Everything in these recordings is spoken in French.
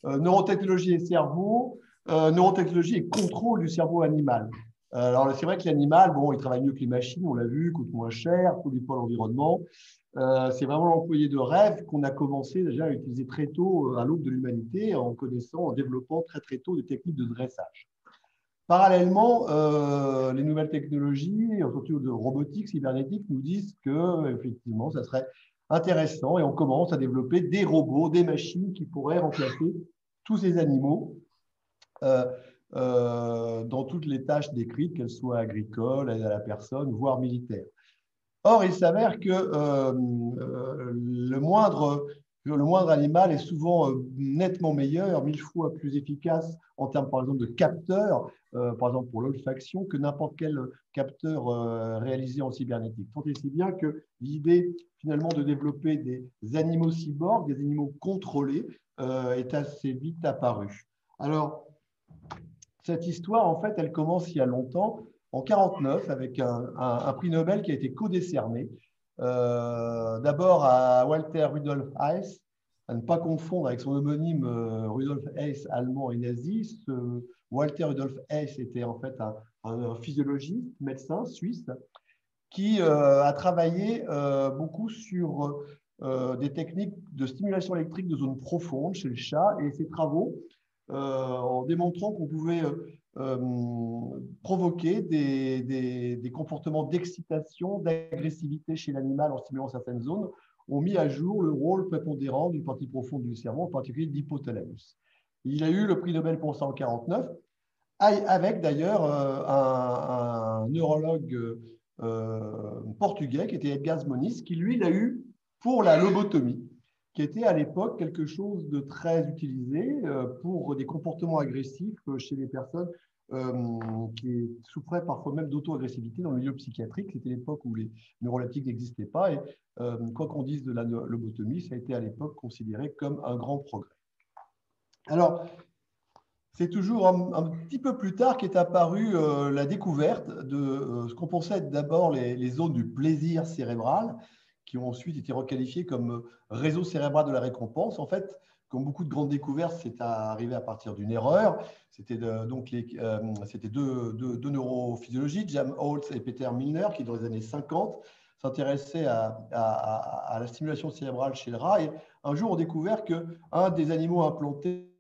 Neurotechnologie et cerveau, neurotechnologie et contrôle du cerveau animal. Alors, c'est vrai que l'animal, bon, il travaille mieux que les machines, on l'a vu, coûte moins cher, pollue pas l'environnement. C'est vraiment l'employé de rêve qu'on a commencé déjà à utiliser très tôt à l'aube de l'humanité en connaissant, en développant très très tôt des techniques de dressage. Parallèlement, les nouvelles technologies, surtout de robotique, cybernétique, nous disent que effectivement, ça serait intéressant et on commence à développer des robots, des machines qui pourraient remplacer tous ces animaux euh, dans toutes les tâches décrites, qu'elles soient agricoles, aide à la personne, voire militaires. Or, il s'avère que le moindre animal est souvent nettement meilleur, 1000 fois plus efficace en termes, par exemple, de capteurs, par exemple pour l'olfaction, que n'importe quel capteur réalisé en cybernétique. Tant et si bien que l'idée, finalement, de développer des animaux cyborgs, des animaux contrôlés, est assez vite apparue. Alors, cette histoire, en fait, elle commence il y a longtemps, en 1949, avec un prix Nobel qui a été co-décerné. D'abord à Walter Rudolf Hess, à ne pas confondre avec son homonyme Rudolf Hess, allemand et nazi. Walter Rudolf Hess était en fait un physiologiste, médecin suisse, qui a travaillé beaucoup sur des techniques de stimulation électrique de zones profondes chez le chat, et ses travaux en démontrant qu'on pouvait provoquer des comportements d'excitation, d'agressivité chez l'animal en stimulant certaines zones, ont mis à jour le rôle prépondérant d'une partie profonde du cerveau, en particulier de l'hypothalamus. Il a eu le prix Nobel pour ça en 1949, avec d'ailleurs un neurologue portugais qui était Edgar Moniz, qui lui l'a eu pour la lobotomie, qui était à l'époque quelque chose de très utilisé pour des comportements agressifs chez les personnes qui souffraient parfois même d'auto-agressivité dans le milieu psychiatrique. C'était l'époque où les neuroleptiques n'existaient pas, et quoi qu'on dise de la lobotomie, ça a été à l'époque considéré comme un grand progrès. Alors, c'est toujours un petit peu plus tard qu'est apparue la découverte de ce qu'on pensait être d'abord les zones du plaisir cérébral, qui ont ensuite été requalifiées comme réseau cérébral de la récompense. En fait, comme beaucoup de grandes découvertes, c'est arrivé à partir d'une erreur. C'était deux neurophysiologistes, James Holtz et Peter Milner, qui dans les années 50 s'intéressaient à la stimulation cérébrale chez le rat. Et un jour, ont découvert qu'un des animaux implantés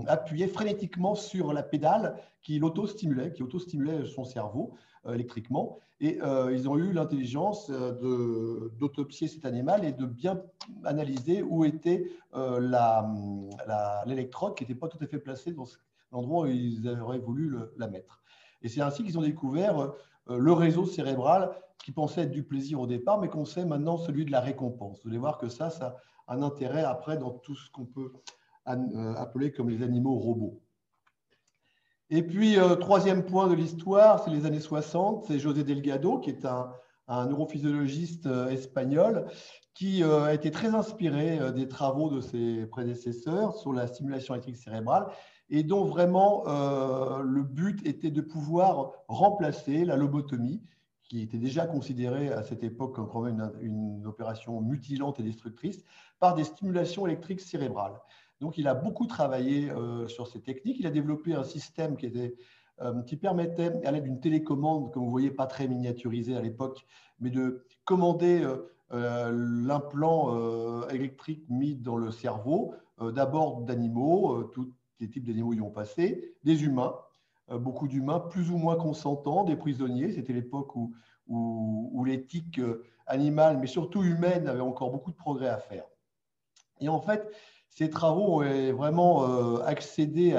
appuyait frénétiquement sur la pédale qui l'auto-stimulait, qui auto-stimulait son cerveau électriquement. Et ils ont eu l'intelligence d'autopsier cet animal et de bien analyser où était l'électrode qui n'était pas tout à fait placée dans l'endroit où ils auraient voulu la mettre. Et c'est ainsi qu'ils ont découvert le réseau cérébral qui pensait être du plaisir au départ, mais qu'on sait maintenant celui de la récompense. Vous allez voir que ça a un intérêt après dans tout ce qu'on peut appelés comme les animaux robots. Et puis, troisième point de l'histoire, c'est les années 60, c'est José Delgado, qui est un neurophysiologiste espagnol, qui a été très inspiré des travaux de ses prédécesseurs sur la stimulation électrique cérébrale, et dont vraiment le but était de pouvoir remplacer la lobotomie, qui était déjà considérée à cette époque comme quand même une opération mutilante et destructrice, par des stimulations électriques cérébrales. Donc, il a beaucoup travaillé sur ces techniques. Il a développé un système qui permettait, à l'aide d'une télécommande, comme vous voyez, pas très miniaturisée à l'époque, mais de commander l'implant électrique mis dans le cerveau, d'abord d'animaux, tous les types d'animaux y ont passé, des humains, beaucoup d'humains plus ou moins consentants, des prisonniers. C'était l'époque où l'éthique animale, mais surtout humaine, avait encore beaucoup de progrès à faire. Et en fait, ces travaux ont vraiment accédé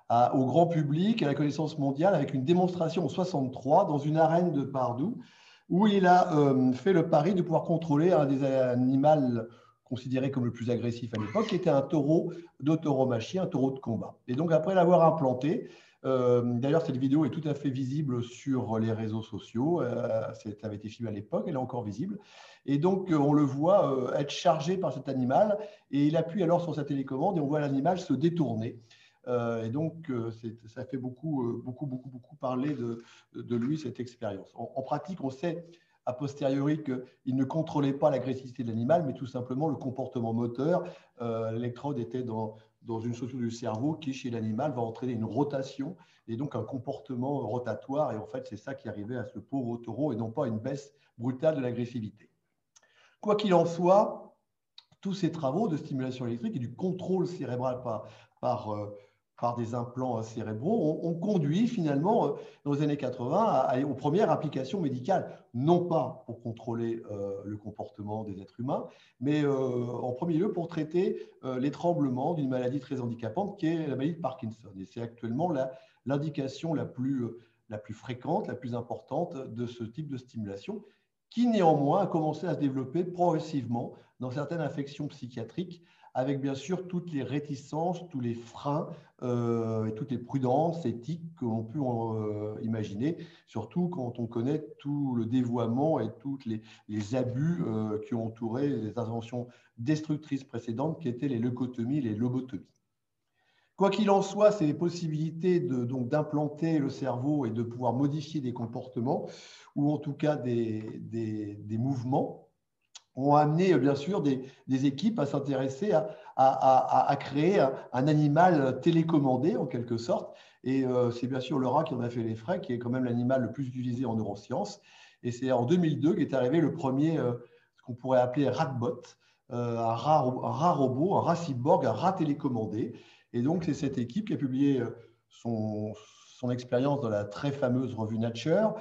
au grand public, à la connaissance mondiale, avec une démonstration en 1963 dans une arène de Padoue, où il a fait le pari de pouvoir contrôler un des animaux considéré comme le plus agressif à l'époque, qui était un taureau de tauromachie, un taureau de combat. Et donc, après l'avoir implanté, d'ailleurs, cette vidéo est tout à fait visible sur les réseaux sociaux. Ça avait été filmé à l'époque, elle est encore visible. Et donc, on le voit être chargé par cet animal et il appuie alors sur sa télécommande et on voit l'animal se détourner. Et donc, ça fait beaucoup parler de lui, cette expérience. En pratique, on sait a posteriori qu'il ne contrôlait pas l'agressivité de l'animal, mais tout simplement le comportement moteur. L'électrode était dans une structure du cerveau qui, chez l'animal, va entraîner une rotation et donc un comportement rotatoire. Et en fait, c'est ça qui arrivait à ce pauvre taureau et non pas une baisse brutale de l'agressivité. Quoi qu'il en soit, tous ces travaux de stimulation électrique et du contrôle cérébral par des implants cérébraux ont conduit finalement, dans les années 80, aux premières applications médicales, non pas pour contrôler le comportement des êtres humains, mais en premier lieu pour traiter les tremblements d'une maladie très handicapante qui est la maladie de Parkinson. Et c'est actuellement l'indication la plus fréquente, la plus importante de ce type de stimulation, qui néanmoins a commencé à se développer progressivement dans certaines affections psychiatriques, avec bien sûr toutes les réticences, tous les freins et toutes les prudences éthiques que l'on peut imaginer, surtout quand on connaît tout le dévoiement et tous les abus qui ont entouré les interventions destructrices précédentes, qui étaient les leucotomies et les lobotomies. Quoi qu'il en soit, ces possibilités d'implanter le cerveau et de pouvoir modifier des comportements, ou en tout cas des mouvements, ont amené bien sûr des équipes à s'intéresser à créer un animal télécommandé en quelque sorte. Et c'est bien sûr le rat qui en a fait les frais, qui est quand même l'animal le plus utilisé en neurosciences. Et c'est en 2002 qu'est arrivé le premier, ce qu'on pourrait appeler ratbot, un rat robot, un rat cyborg, un rat télécommandé. Et donc c'est cette équipe qui a publié son expérience dans la très fameuse revue Nature,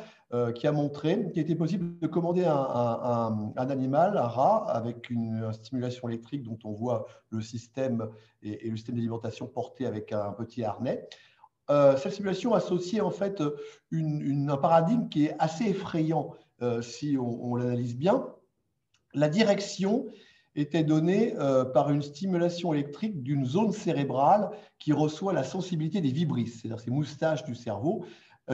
qui a montré qu'il était possible de commander un animal, un rat, avec une stimulation électrique dont on voit le système et le système d'alimentation porté avec un petit harnais. Cette stimulation associait en fait un paradigme qui est assez effrayant si on l'analyse bien. La direction était donnée par une stimulation électrique d'une zone cérébrale qui reçoit la sensibilité des vibrisses, c'est-à-dire ces moustaches du cerveau,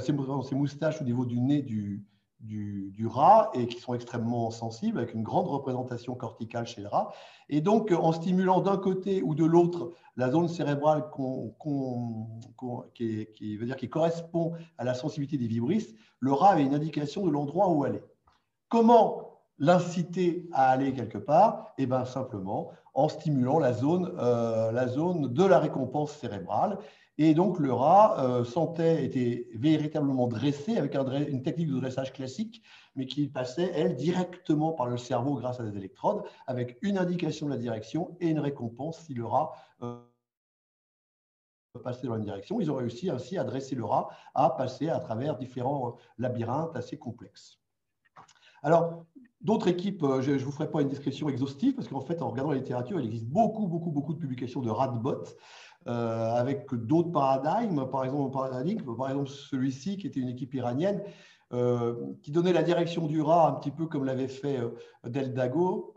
ces moustaches au niveau du nez du rat et qui sont extrêmement sensibles, avec une grande représentation corticale chez le rat. Et donc, en stimulant d'un côté ou de l'autre la zone cérébrale qui correspond à la sensibilité des vibrisses, le rat avait une indication de l'endroit où aller. Comment l'inciter à aller quelque part? Eh bien, simplement en stimulant la zone de la récompense cérébrale. Et donc, le rat était véritablement dressé avec une technique de dressage classique, mais qui passait, elle, directement par le cerveau grâce à des électrodes, avec une indication de la direction et une récompense si le rat passait dans une direction. Ils ont réussi ainsi à dresser le rat à passer à travers différents labyrinthes assez complexes. Alors, d'autres équipes, je ne vous ferai pas une description exhaustive parce qu'en fait, en regardant la littérature, il existe beaucoup de publications de ratbots avec d'autres paradigmes. Par exemple, celui-ci qui était une équipe iranienne qui donnait la direction du rat un petit peu comme l'avait fait Eldago,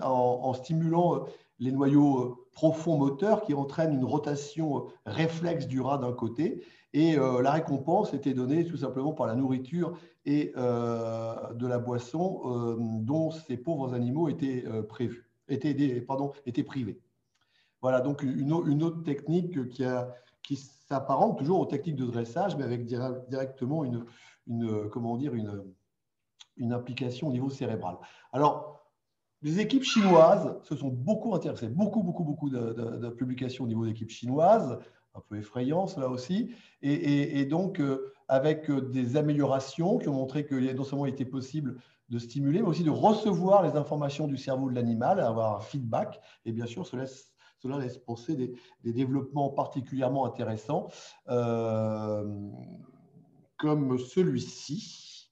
en stimulant les noyaux profonds moteurs qui entraînent une rotation réflexe du rat d'un côté. Et la récompense était donnée tout simplement par la nourriture et de la boisson dont ces pauvres animaux étaient privés. Voilà donc une autre technique qui s'apparente toujours aux techniques de dressage, mais avec directement une implication au niveau cérébral. Alors, les équipes chinoises se sont beaucoup intéressées, beaucoup de publications au niveau d'équipes chinoises, un peu effrayant cela aussi, et donc avec des améliorations qui ont montré que non seulement il était possible de stimuler, mais aussi de recevoir les informations du cerveau de l'animal, avoir un feedback, et bien sûr cela laisse penser des développements particulièrement intéressants, comme celui-ci.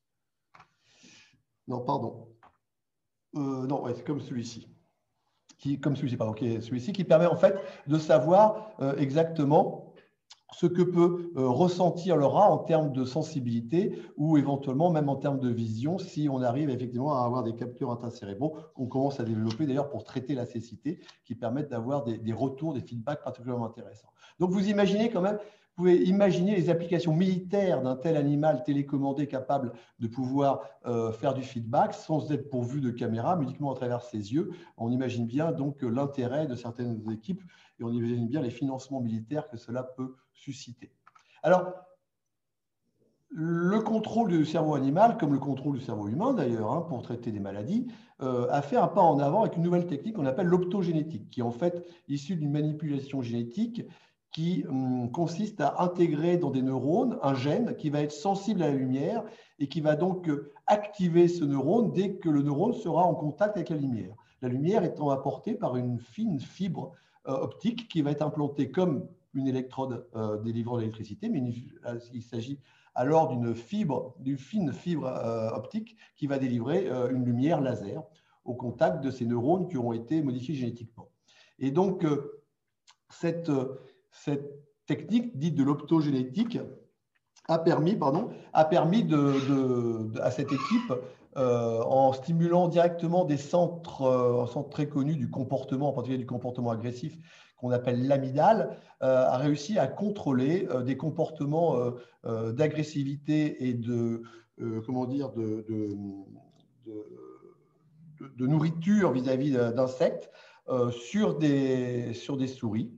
Non, pardon. Non, ouais, c'est comme celui-ci. Celui-ci qui permet en fait de savoir exactement ce que peut ressentir le rat en termes de sensibilité ou éventuellement même en termes de vision si on arrive effectivement à avoir des capteurs intracérébraux qu'on commence à développer d'ailleurs pour traiter la cécité qui permettent d'avoir des retours, des feedbacks particulièrement intéressants. Donc vous imaginez quand même, vous pouvez imaginer les applications militaires d'un tel animal télécommandé capable de pouvoir faire du feedback sans être pourvu de caméra, mais uniquement à travers ses yeux. On imagine bien donc l'intérêt de certaines équipes et on imagine bien les financements militaires que cela peut susciter. Alors, Le contrôle du cerveau animal, comme le contrôle du cerveau humain d'ailleurs, hein, pour traiter des maladies, a fait un pas en avant avec une nouvelle technique qu'on appelle l'optogénétique, qui est en fait issue d'une manipulation génétique qui consiste à intégrer dans des neurones un gène qui va être sensible à la lumière et qui va donc activer ce neurone dès que le neurone sera en contact avec la lumière. La lumière étant apportée par une fine fibre optique qui va être implantée comme une électrode délivrant l'électricité, mais il s'agit alors d'une fine fibre optique qui va délivrer une lumière laser au contact de ces neurones qui ont été modifiés génétiquement. Et donc, cette technique dite de l'optogénétique a permis à cette équipe, en stimulant directement des centres très connus du comportement, en particulier du comportement agressif, qu'on appelle l'amygdale, a réussi à contrôler des comportements d'agressivité et comment dire, de nourriture vis-à-vis d'insectes sur des souris,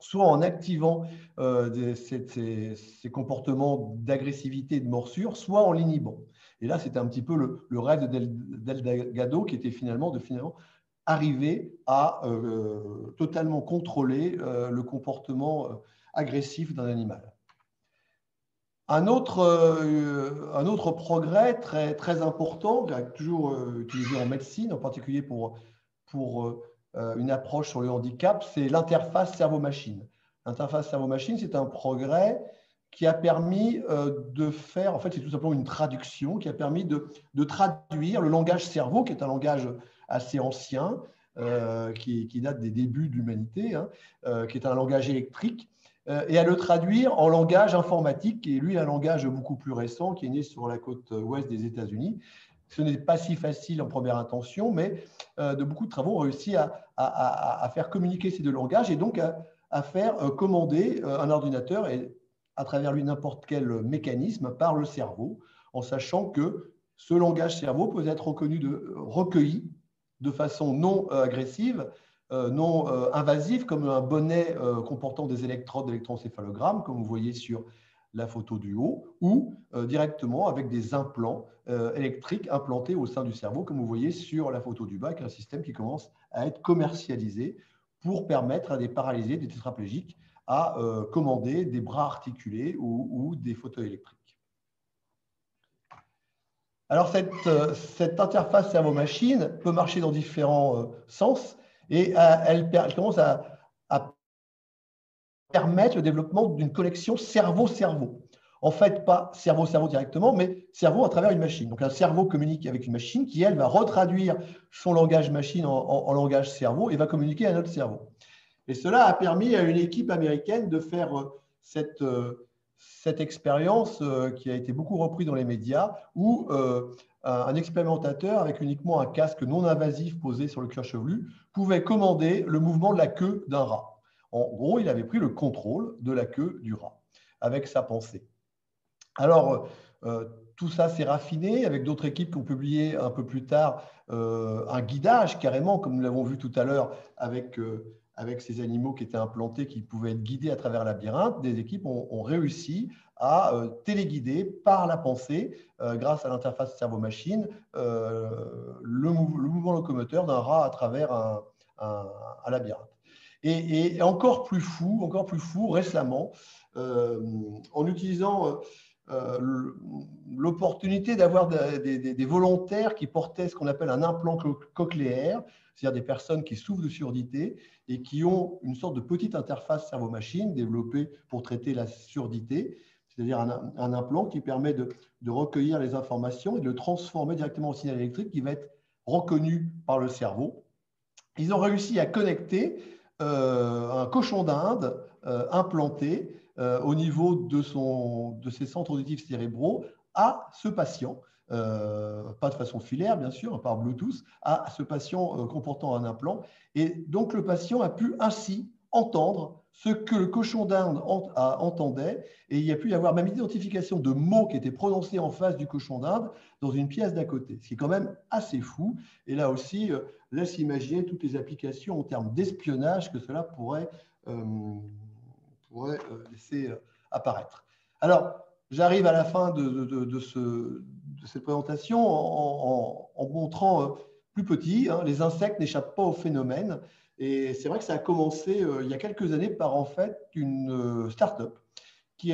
soit en activant ces comportements d'agressivité et de morsure, soit en l'inhibant. Et là, c'était un petit peu le rêve de Delgado, qui était finalement arriver à totalement contrôler le comportement agressif d'un animal. Un autre progrès très important, toujours utilisé en médecine, en particulier pour une approche sur le handicap, c'est l'interface cerveau-machine. L'interface cerveau-machine, c'est un progrès qui a permis de faire, en fait, c'est tout simplement une traduction qui a permis de traduire le langage cerveau, qui est un langage assez ancien, qui date des débuts de l'humanité, hein, qui est un langage électrique, et à le traduire en langage informatique, qui est lui un langage beaucoup plus récent, qui est né sur la côte ouest des États-Unis. Ce n'est pas si facile en première intention, mais de beaucoup de travaux ont réussi à faire communiquer ces deux langages et donc à faire commander un ordinateur et à travers lui n'importe quel mécanisme par le cerveau, en sachant que ce langage cerveau peut être recueilli de façon non agressive, non invasive, comme un bonnet comportant des électrodes d'électroencéphalogramme, comme vous voyez sur la photo du haut, ou directement avec des implants électriques implantés au sein du cerveau, comme vous voyez sur la photo du bas, qui est un système qui commence à être commercialisé pour permettre à des paralysés, des tétraplégiques, à commander des bras articulés ou des fauteuils électriques. Alors, cette interface cerveau-machine peut marcher dans différents sens et elle commence à permettre le développement d'une connexion cerveau-cerveau. En fait, pas cerveau-cerveau directement, mais cerveau à travers une machine. Donc, un cerveau communique avec une machine qui, elle, va retraduire son langage machine en langage cerveau et va communiquer à notre cerveau. Et cela a permis à une équipe américaine de faire cette expérience qui a été beaucoup reprise dans les médias, où un expérimentateur avec uniquement un casque non invasif posé sur le cuir chevelu pouvait commander le mouvement de la queue d'un rat. En gros, il avait pris le contrôle de la queue du rat avec sa pensée. Alors, tout ça s'est raffiné avec d'autres équipes qui ont publié un peu plus tard un guidage carrément, comme nous l'avons vu tout à l'heure avec ces animaux qui étaient implantés, qui pouvaient être guidés à travers la labyrinthe. Des équipes ont réussi à téléguider par la pensée, grâce à l'interface cerveau-machine, le mouvement locomoteur d'un rat à travers un labyrinthe. Et encore plus fou récemment, en utilisant l'opportunité d'avoir des volontaires qui portaient ce qu'on appelle un implant cochléaire, c'est-à-dire des personnes qui souffrent de surdité et qui ont une sorte de petite interface cerveau-machine développée pour traiter la surdité, c'est-à-dire un implant qui permet de recueillir les informations et de le transformer directement en signal électrique qui va être reconnu par le cerveau. Ils ont réussi à connecter un cochon d'Inde implanté au niveau de ses centres auditifs cérébraux à ce patient, pas de façon filaire bien sûr, par Bluetooth, à ce patient comportant un implant. Et donc le patient a pu ainsi entendre ce que le cochon d'Inde entendait, et il y a pu y avoir même identification de mots qui étaient prononcés en face du cochon d'Inde dans une pièce d'à côté, ce qui est quand même assez fou. Et là aussi, laisse imaginer toutes les applications en termes d'espionnage que cela pourrait laisser apparaître. Alors, j'arrive à la fin de cette présentation en montrant plus petit, hein, les insectes n'échappent pas au phénomène. Et c'est vrai que ça a commencé il y a quelques années par en fait une start-up qui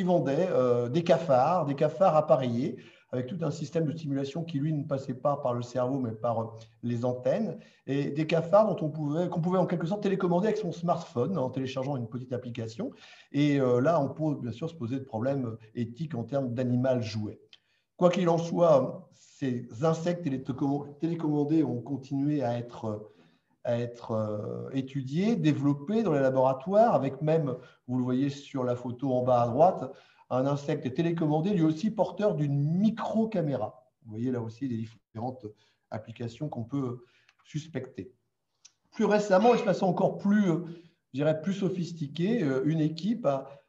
vendait des cafards appareillés, avec tout un système de stimulation qui, lui, ne passait pas par le cerveau, mais par les antennes, et des cafards qu'on pouvait en quelque sorte télécommander avec son smartphone en téléchargeant une petite application. Et là, on peut bien sûr se poser de problèmes éthiques en termes d'animal jouet. Quoi qu'il en soit, ces insectes télécommandés ont continué à être étudiés, développés dans les laboratoires, avec même, vous le voyez sur la photo en bas à droite, un insecte télécommandé, lui aussi porteur d'une micro-caméra. Vous voyez là aussi les différentes applications qu'on peut suspecter. Plus récemment, et de façon encore plus, je dirais, plus sophistiquée, une équipe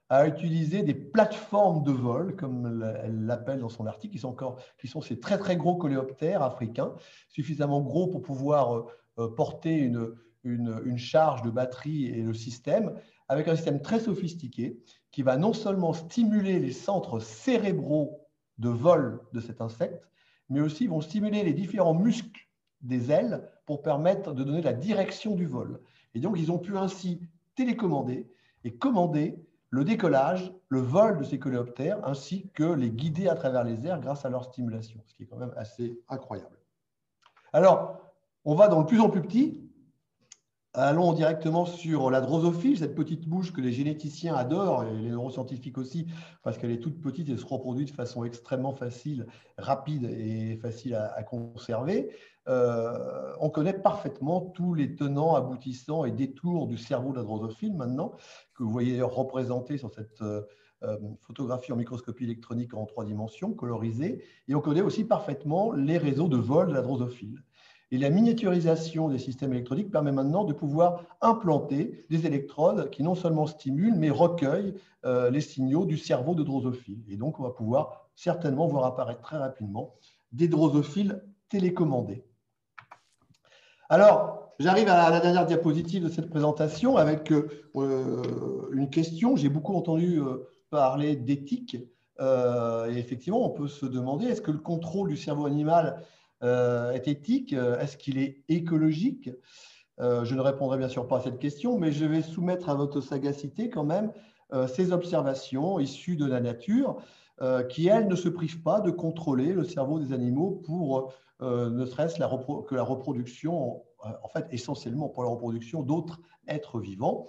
a utilisé des plateformes de vol, comme elle l'appelle dans son article, qui sont ces très très gros coléoptères africains, suffisamment gros pour pouvoir porter une charge de batterie et le système, avec un système très sophistiqué qui va non seulement stimuler les centres cérébraux de vol de cet insecte, mais aussi vont stimuler les différents muscles des ailes pour permettre de donner la direction du vol. Et donc, ils ont pu ainsi télécommander et commander le décollage, le vol de ces coléoptères, ainsi que les guider à travers les airs grâce à leur stimulation, ce qui est quand même assez incroyable. Alors, on va dans le plus en plus petit. Allons directement sur la drosophile, cette petite mouche que les généticiens adorent et les neuroscientifiques aussi, parce qu'elle est toute petite et se reproduit de façon extrêmement facile, rapide et facile à conserver. On connaît parfaitement tous les tenants, aboutissants et détours du cerveau de la drosophile maintenant, que vous voyez d'ailleurs représenté sur cette photographie en microscopie électronique en 3 dimensions, colorisée. Et on connaît aussi parfaitement les réseaux de vol de la drosophile. Et la miniaturisation des systèmes électroniques permet maintenant de pouvoir implanter des électrodes qui non seulement stimulent, mais recueillent les signaux du cerveau de drosophile. Et donc, on va pouvoir certainement voir apparaître très rapidement des drosophiles télécommandés. Alors, j'arrive à la dernière diapositive de cette présentation avec une question. J'ai beaucoup entendu parler d'éthique. Et effectivement, on peut se demander, est-ce que le contrôle du cerveau animal est éthique? Est-ce qu'il est écologique? Je ne répondrai bien sûr pas à cette question, mais je vais soumettre à votre sagacité quand même ces observations issues de la nature qui, elles, ne se privent pas de contrôler le cerveau des animaux pour ne serait-ce que la reproduction, en fait essentiellement pour la reproduction d'autres êtres vivants.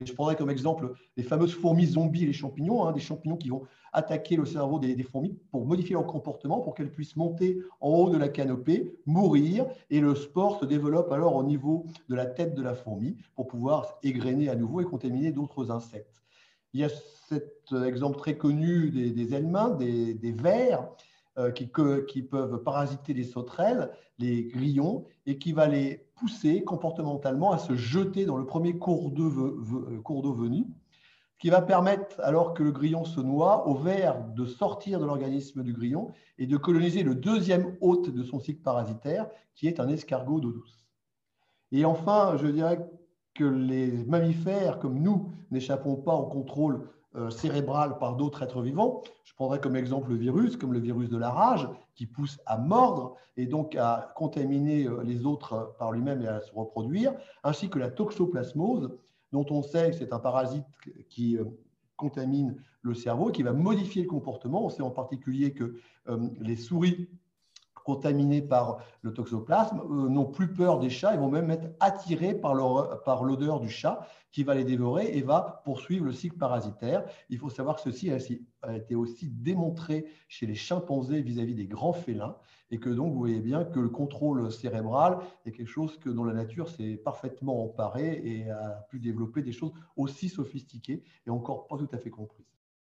Je prendrai comme exemple les fameuses fourmis zombies et les champignons, hein, des champignons qui vont attaquer le cerveau des fourmis pour modifier leur comportement, pour qu'elles puissent monter en haut de la canopée, mourir, et le spore se développe alors au niveau de la tête de la fourmi pour pouvoir égrener à nouveau et contaminer d'autres insectes. Il y a cet exemple très connu des aillemins, des vers, qui peuvent parasiter les sauterelles, les grillons, et qui va les pousser comportementalement à se jeter dans le premier cours d'eau venu, ce qui va permettre, alors que le grillon se noie, au ver de sortir de l'organisme du grillon et de coloniser le deuxième hôte de son cycle parasitaire, qui est un escargot d'eau douce. Et enfin, je dirais que les mammifères, comme nous, n'échappons pas au contrôle cérébral par d'autres êtres vivants. Je prendrai comme exemple le virus, comme le virus de la rage, qui pousse à mordre et donc à contaminer les autres par lui-même et à se reproduire, ainsi que la toxoplasmose, dont on sait que c'est un parasite qui contamine le cerveau et qui va modifier le comportement. On sait en particulier que les souris contaminés par le toxoplasme n'ont plus peur des chats, ils vont même être attirés par l'odeur du chat qui va les dévorer et va poursuivre le cycle parasitaire. Il faut savoir que ceci a été aussi démontré chez les chimpanzés vis-à-vis des grands félins et que donc vous voyez bien que le contrôle cérébral est quelque chose dont la nature s'est parfaitement emparée et a pu développer des choses aussi sophistiquées et encore pas tout à fait comprises.